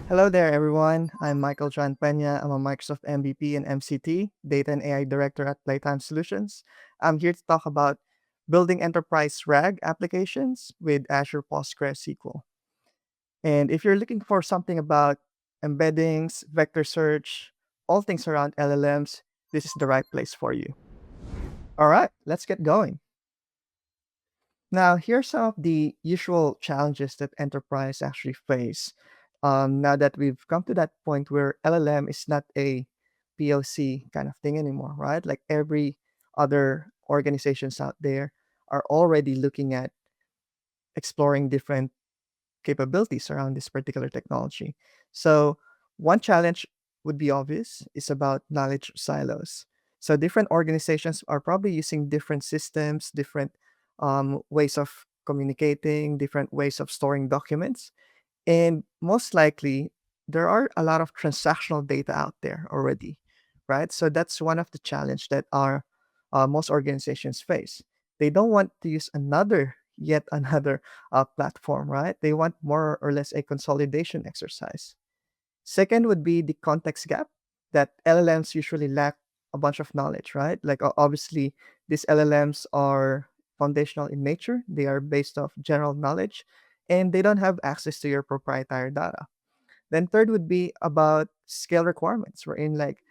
Hello there, everyone. I'm Michael John Pena. I'm a Microsoft MVP and MCT, Data and AI Director at Playtime Solutions. I'm here to talk about building enterprise RAG applications with Azure PostgreSQL. And if you're looking for something about embeddings, vector search, all things around LLMs, this is the right place for you. All right, let's get going. Now, here's some of the usual challenges that enterprise actually face. Now that we've come to that point where LLM is not a POC kind of thing anymore, right? Like every other organizations out there are already looking at exploring different capabilities around this particular technology. So one challenge would be obvious is about knowledge silos. So different organizations are probably using different systems, different ways of communicating, different ways of storing documents, and most likely there are a lot of transactional data out there already, right? So that's one of the challenge that our most organizations face. They don't want to use yet another platform, right? They want more or less a consolidation exercise. Second would be the context gap that LLMs usually lack a bunch of knowledge, right? Like obviously, these LLMs are foundational in nature. They are based off general knowledge, and they don't have access to your proprietary data. Then third would be about scale requirements. We're in like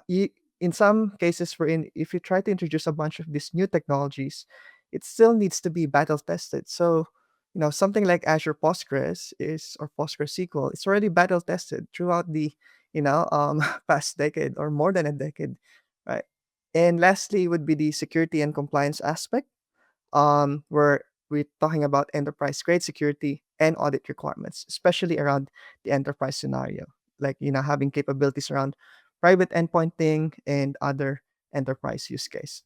you, in some cases, we're in if you try to introduce a bunch of these new technologies, it still needs to be battle tested. So something like Azure Postgres is or PostgreSQL, it's already battle tested throughout the past decade or more than a decade, right? And lastly would be the security and compliance aspect, where we're talking about enterprise grade security and audit requirements, especially around the enterprise scenario, like having capabilities around private endpointing and other enterprise use case.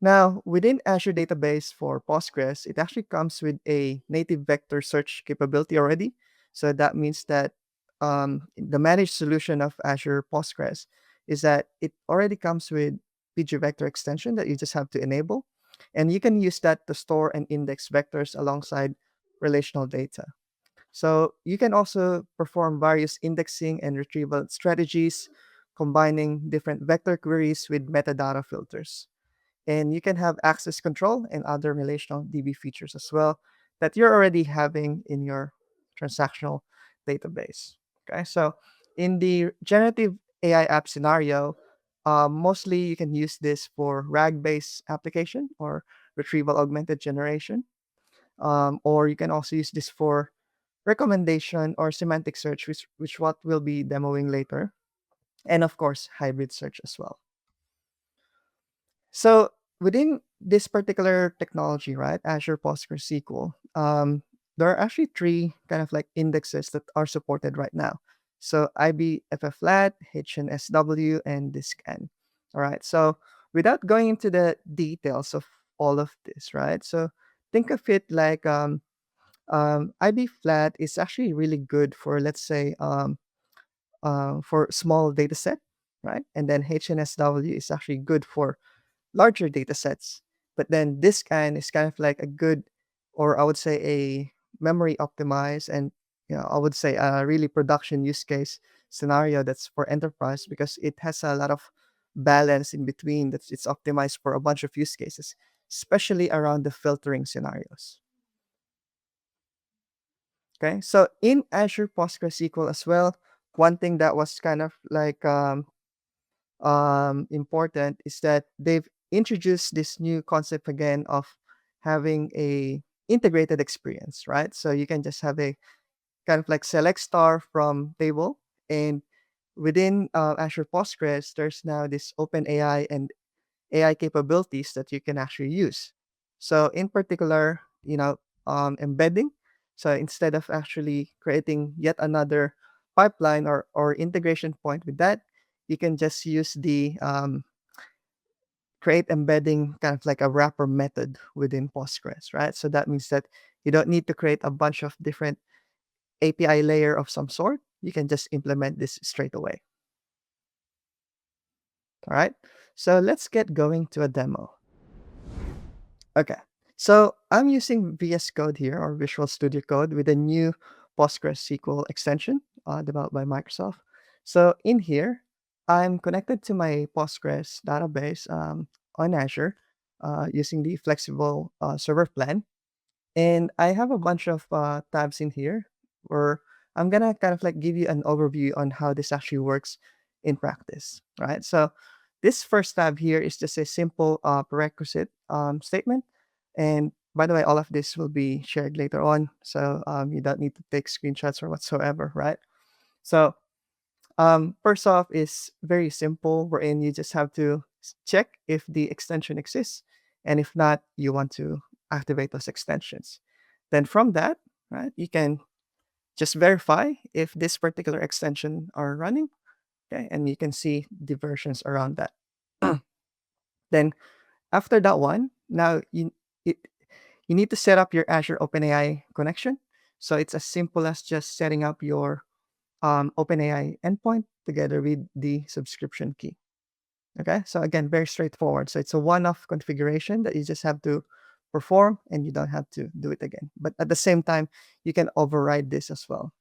Now, within Azure Database for Postgres, it actually comes with a native vector search capability already. So that means that the managed solution of Azure Postgres is that it already comes with pgvector extension that you just have to enable. And you can use that to store and index vectors alongside relational data. So you can also perform various indexing and retrieval strategies, combining different vector queries with metadata filters. And you can have access control and other relational DB features as well that you're already having in your transactional database. Okay, so in the generative AI app scenario, mostly you can use this for RAG-based application or retrieval augmented generation, or you can also use this for recommendation or semantic search, which what we'll be demoing later, and of course hybrid search as well. So within this particular technology, right, Azure PostgreSQL, there are actually three kind of like indexes that are supported right now. So IBFF-lat, HNSW, and DiskANN. All right. So without going into the details of all of this, right? So think of it like IB flat is actually really good for, let's say, for small data set, right? And then HNSW is actually good for larger data sets. But then this kind is kind of like a good, or I would say a memory optimized and I would say a really production use case scenario that's for enterprise because it has a lot of balance in between that it's optimized for a bunch of use cases, especially around the filtering scenarios. Okay, so in Azure PostgreSQL as well, one thing that was kind of like important is that they've introduced this new concept again of having a integrated experience, right? So you can just have a kind of like select star from table, and within Azure Postgres, there's now this OpenAI and AI capabilities that you can actually use. So in particular, embedding. So instead of actually creating yet another pipeline or integration point with that, you can just use the create embedding kind of like a wrapper method within Postgres, right? So that means that you don't need to create a bunch of different API layer of some sort. You can just implement this straight away. All right. So let's get going to a demo. Okay. So I'm using VS Code here or Visual Studio Code with a new PostgreSQL extension developed by Microsoft. So in here, I'm connected to my Postgres database on Azure using the flexible server plan. And I have a bunch of tabs in here where I'm gonna kind of like give you an overview on how this actually works in practice, right? So this first tab here is just a simple prerequisite statement. And by the way, all of this will be shared later on. So you don't need to take screenshots or whatsoever, right? So first off is very simple, wherein you just have to check if the extension exists. And if not, you want to activate those extensions. Then from that, right, you can just verify if this particular extension are running. Okay, and you can see the versions around that. Then after that one, now it, you need to set up your Azure OpenAI connection. So it's as simple as just setting up your OpenAI endpoint together with the subscription key. Okay, so again, very straightforward. So it's a one-off configuration that you just have to perform and you don't have to do it again. But at the same time, you can override this as well.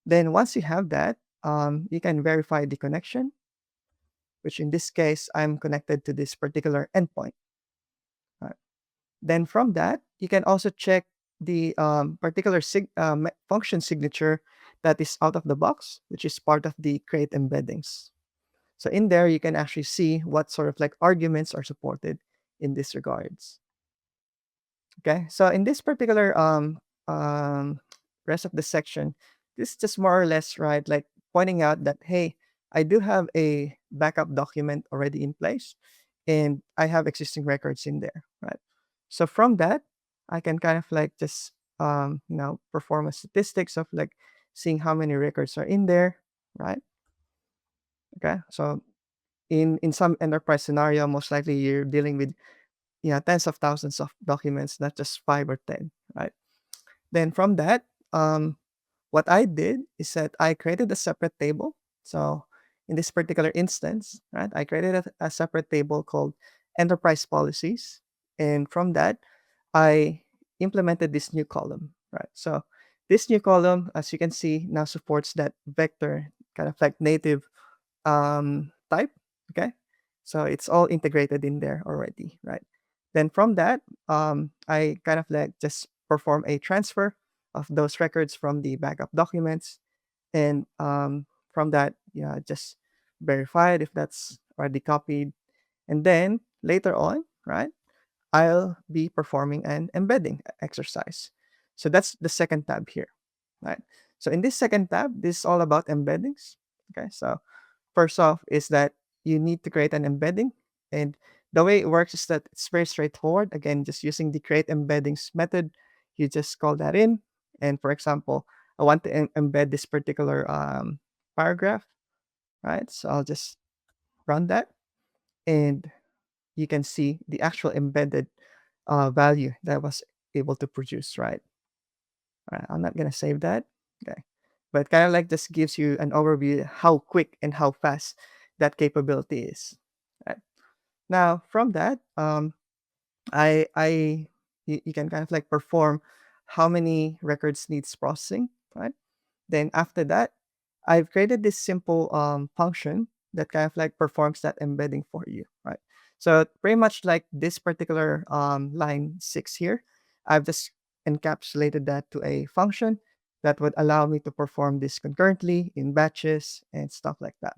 Then once you have that, you can verify the connection, which in this case, I'm connected to this particular endpoint. Right. Then from that, you can also check the particular function signature that is out of the box, which is part of the create embeddings. So in there, you can actually see what sort of like arguments are supported in this regards. Okay, so in this particular um, rest of the section, this is just more or less right, like pointing out that hey, I do have a backup document already in place, and I have existing records in there, right? So from that, I can kind of like just perform a statistics of like seeing how many records are in there, right? Okay, so in some enterprise scenario, most likely you're dealing with tens of thousands of documents, not just 5 or 10, right? Then from that, what I did is that I created a separate table. So in this particular instance, right, I created a separate table called enterprise policies. And from that, I implemented this new column, right? So this new column, as you can see, now supports that vector kind of like native type. Okay. So it's all integrated in there already, right? Then from that, I kind of like just perform a transfer of those records from the backup documents. And from that, just verify it if that's already copied. And then later on, right, I'll be performing an embedding exercise. So that's the second tab here, right? So in this second tab, this is all about embeddings. Okay, so first off is that you need to create an embedding. And the way it works is that it's very straightforward. Again, just using the create embeddings method, you just call that in. And for example, I want to embed this particular paragraph, right? So I'll just run that. And you can see the actual embedded value that I was able to produce, right? All right, I'm not going to save that. Okay. But kind of like this gives you an overview how quick and how fast that capability is. Right. Now, from that, you can kind of like perform how many records needs processing, right? Then after that, I've created this simple function that kind of like performs that embedding for you, right? So pretty much like this particular line 6 here, I've just encapsulated that to a function that would allow me to perform this concurrently in batches and stuff like that.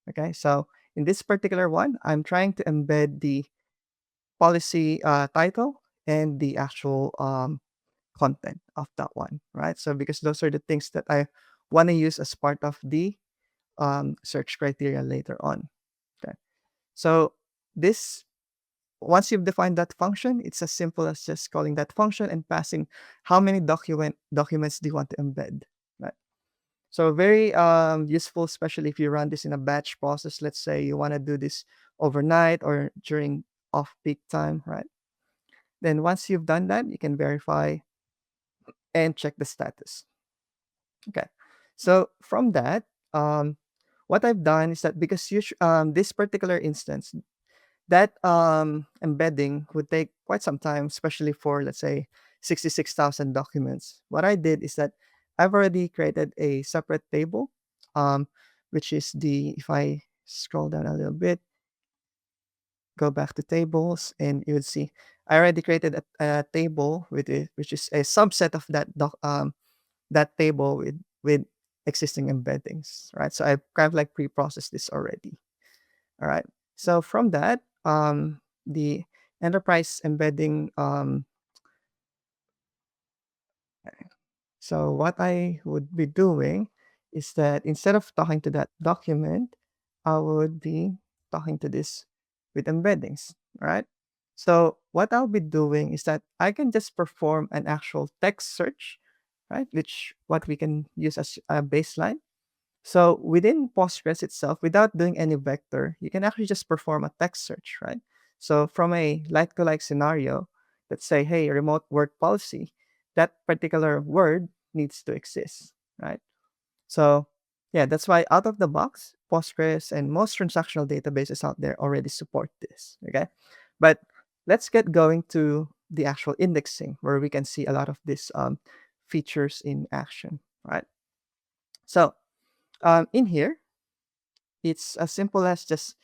Okay, so in this particular one, I'm trying to embed the policy title and the actual content of that one, right? So because those are the things that I want to use as part of the search criteria later on. Okay. So this once you've defined that function, it's as simple as just calling that function and passing how many documents do you want to embed, right? So very useful, especially if you run this in a batch process. Let's say you want to do this overnight or during off peak time, right? Then once you've done that, you can verify and check the status. Okay. So from that, what I've done is that because this particular instance, that embedding would take quite some time, especially for let's say 66,000 documents. What I did is that I've already created a separate table, um, which is if I scroll down a little bit, go back to tables, and you would see I already created a table which is a subset of that table with existing embeddings, right? So I've kind of like pre-processed this already. All right. So from that, the enterprise embedding, so what I would be doing is that instead of talking to that document, I would be talking to this with embeddings. All right. So what I'll be doing is that I can just perform an actual text search, right? Which what we can use as a baseline. So within Postgres itself, without doing any vector, you can actually just perform a text search, right? So from a like to like scenario, let's say, hey, remote work policy, that particular word needs to exist, right? So yeah, that's why out of the box, Postgres and most transactional databases out there already support this. Okay. But let's get going to the actual indexing where we can see a lot of these features in action, right? So in here, it's as simple as just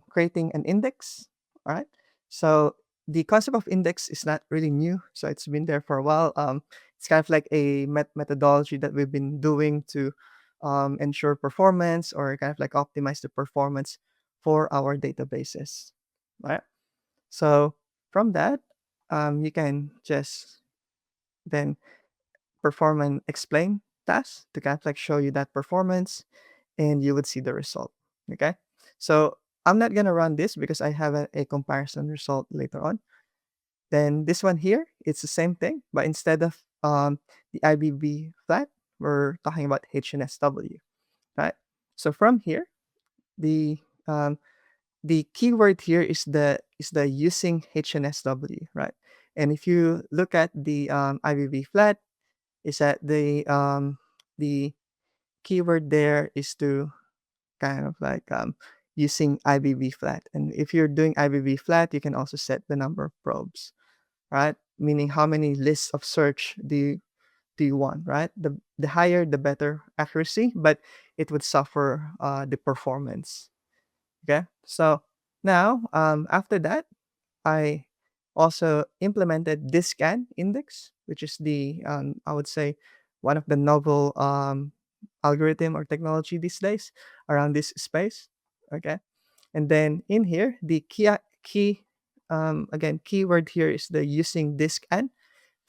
creating an index. All right. So the concept of index is not really new. So it's been there for a while. It's kind of like a methodology that we've been doing to ensure performance or kind of like optimize the performance for our databases. Right. So from that, you can just then perform an explain task to kind of like show you that performance and you would see the result. Okay. So I'm not going to run this because I have a comparison result later on. Then this one here, it's the same thing, but instead of the IBB flat, we're talking about HNSW, right? So from here, the um, the keyword here is the using HNSW, right? And if you look at the IBB flat, is that the keyword there is to kind of like using IBB flat. And if you're doing IBB flat, you can also set the number of probes, right? Meaning how many lists of search do you want, right? The higher, the better accuracy, but it would suffer the performance. Okay, so now after that, I also implemented DiskANN index, which is the I would say one of the novel algorithm or technology these days around this space. Okay, and then in here the key again keyword here is the using DiskANN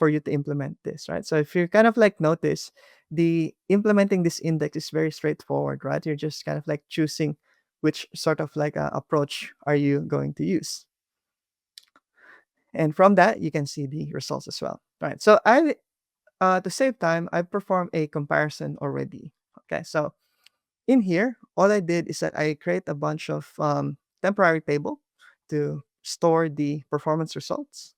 for you to implement this, right? So if you kind of like notice, the implementing this index is very straightforward, right? You're just kind of like choosing which sort of like approach are you going to use. And from that, you can see the results as well. Right. So to save time, I performed a comparison already. Okay. So in here, all I did is that I create a bunch of temporary table to store the performance results.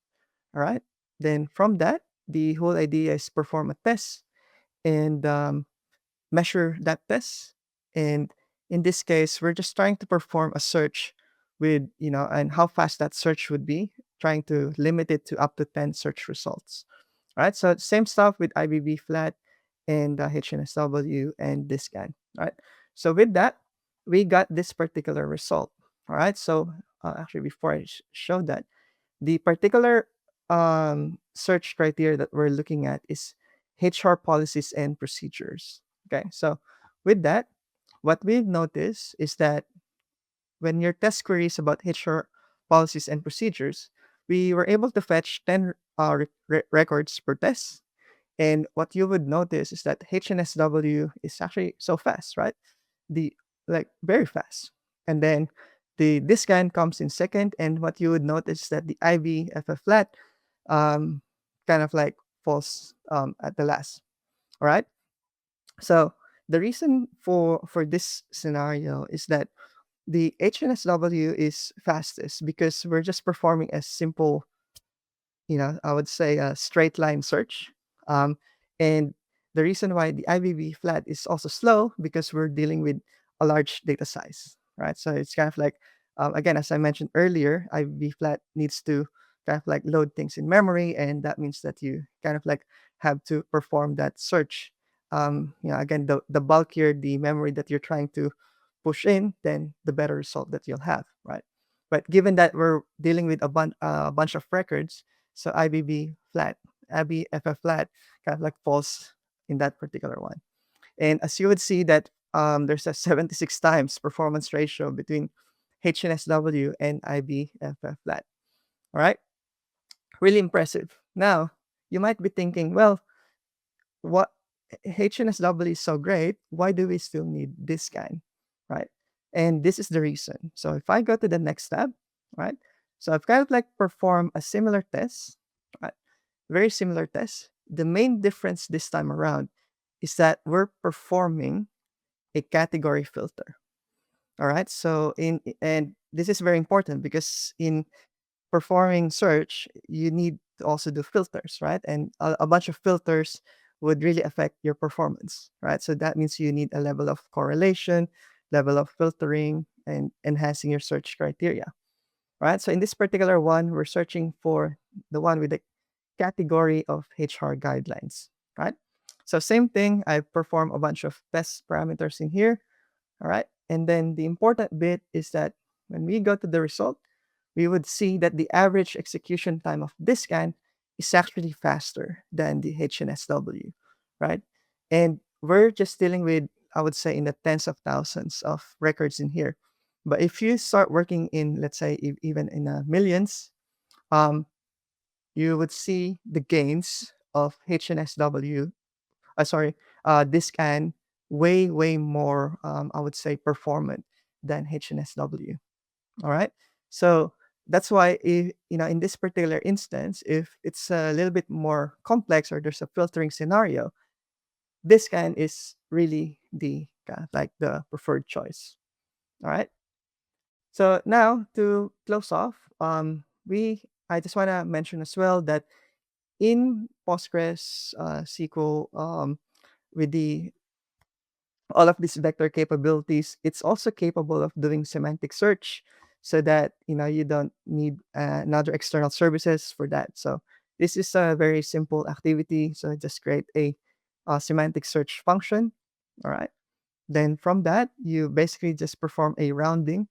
All right. Then from that, the whole idea is perform a test and measure that test. And in this case, we're just trying to perform a search with, and how fast that search would be, trying to limit it to up to 10 search results. All right. So same stuff with IBB flat and HNSW and this guy. Right. So with that, we got this particular result. All right. So actually, before I show that, the particular search criteria that we're looking at is HR policies and procedures. Okay, so with that, what we've noticed is that when your test queries about HR policies and procedures, we were able to fetch 10 records per test. And what you would notice is that HNSW is actually so fast, right? The like very fast. And then this scan comes in second, and what you would notice is that the IVFF flat um, kind of like falls at the last. All right. So the reason for this scenario is that the HNSW is fastest because we're just performing a simple, I would say a straight line search. Um, and the reason why the IBB flat is also slow because we're dealing with a large data size, right? So it's kind of like, again, as I mentioned earlier, IBB flat needs to kind of like load things in memory, and that means that you kind of like have to perform that search. Again, the bulkier the memory that you're trying to push in, then the better result that you'll have, right? But given that we're dealing with a bunch of records, so IBB flat, IBFF flat kind of like falls in that particular one. And as you would see that there's a 76 times performance ratio between HNSW and IBFF flat. All right, really impressive. Now, you might be thinking, well, what HNSW is so great, why do we still need DiskANN, right? And this is the reason. So if I go to the next tab, right? So I've kind of like performed a similar test, right? Very similar test. The main difference this time around is that we're performing a category filter. All right. So and this is very important because in performing search, you need to also do filters, right? And a bunch of filters would really affect your performance, right? So that means you need a level of correlation, level of filtering, and enhancing your search criteria, right? So in this particular one, we're searching for the one with the category of HR guidelines, right? So same thing, I perform a bunch of test parameters in here, all right? And then the important bit is that when we go to the result, we would see that the average execution time of this scan is actually faster than the HNSW, right? And we're just dealing with, I would say, in the tens of thousands of records in here. But if you start working in, let's say, even in millions, um, you would see the gains of HNSW, sorry, this scan way, way more, I would say, performant than HNSW. All right. So that's why, if, in this particular instance, if it's a little bit more complex or there's a filtering scenario, this scan is really the like the preferred choice. All right. So now to close off, we I just want to mention as well that in Postgres SQL, with the all of these vector capabilities, it's also capable of doing semantic search, so that you don't need another external services for that. So this is a very simple activity. So just create a, semantic search function. All right. Then from that, you basically just perform a rounding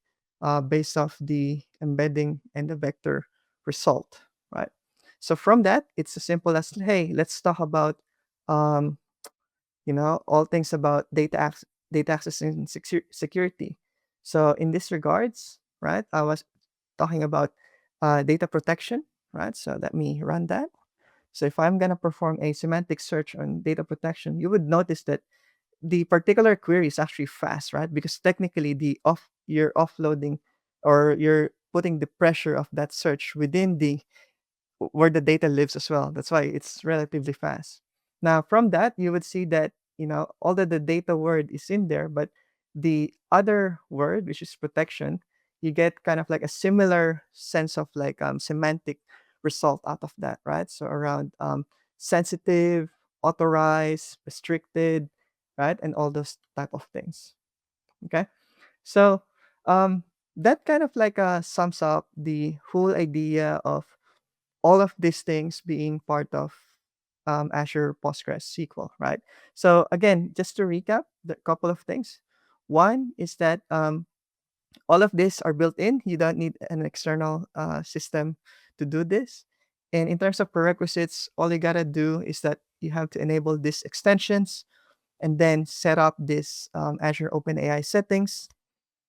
based off the embedding and the vector result, right? So from that, it's as simple as, hey, let's talk about um, all things about data access and security. So in this regards, right, I was talking about data protection, right? So let me run that. So if I'm gonna perform a semantic search on data protection, you would notice that the particular query is actually fast, right? Because technically you're offloading, or you're putting the pressure of that search within the where the data lives as well. That's why it's relatively fast. Now, from that, you would see that, although the data word is in there, but the other word, which is protection, you get kind of like a similar sense of like semantic result out of that, right? So around sensitive, authorized, restricted, right? And all those type of things. Okay. So um, that kind of like sums up the whole idea of all of these things being part of Azure PostgreSQL, right? So again, just to recap, the couple of things. One is that all of these are built in. You don't need an external system to do this. And in terms of prerequisites, all you gotta do is that you have to enable these extensions and then set up this Azure OpenAI settings.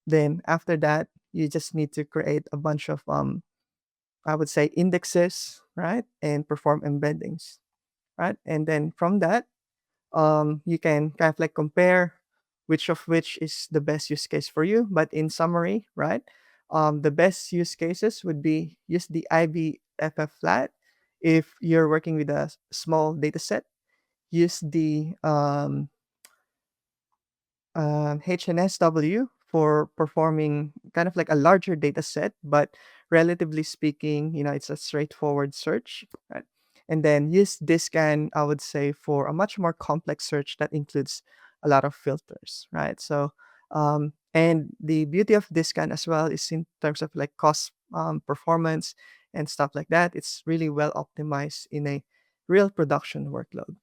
Then after that, you just need to create a bunch of I would say indexes, right? And perform embeddings, right? And then from that, you can kind of like compare which of which is the best use case for you. But in summary, right? The best use cases would be use the IBFF flat if you're working with a small data set. Use the HNSW for performing kind of like a larger data set, but relatively speaking, it's a straightforward search, right? And then use DiskANN, I would say, for a much more complex search that includes a lot of filters, right? So, and the beauty of DiskANN as well is in terms of like cost performance and stuff like that. It's really well optimized in a real production workload.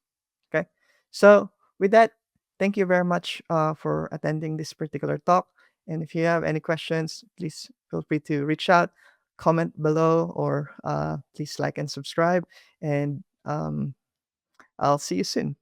Okay. So with that, thank you very much for attending this particular talk. And if you have any questions, please feel free to reach out, comment below, or please like and subscribe. And I'll see you soon.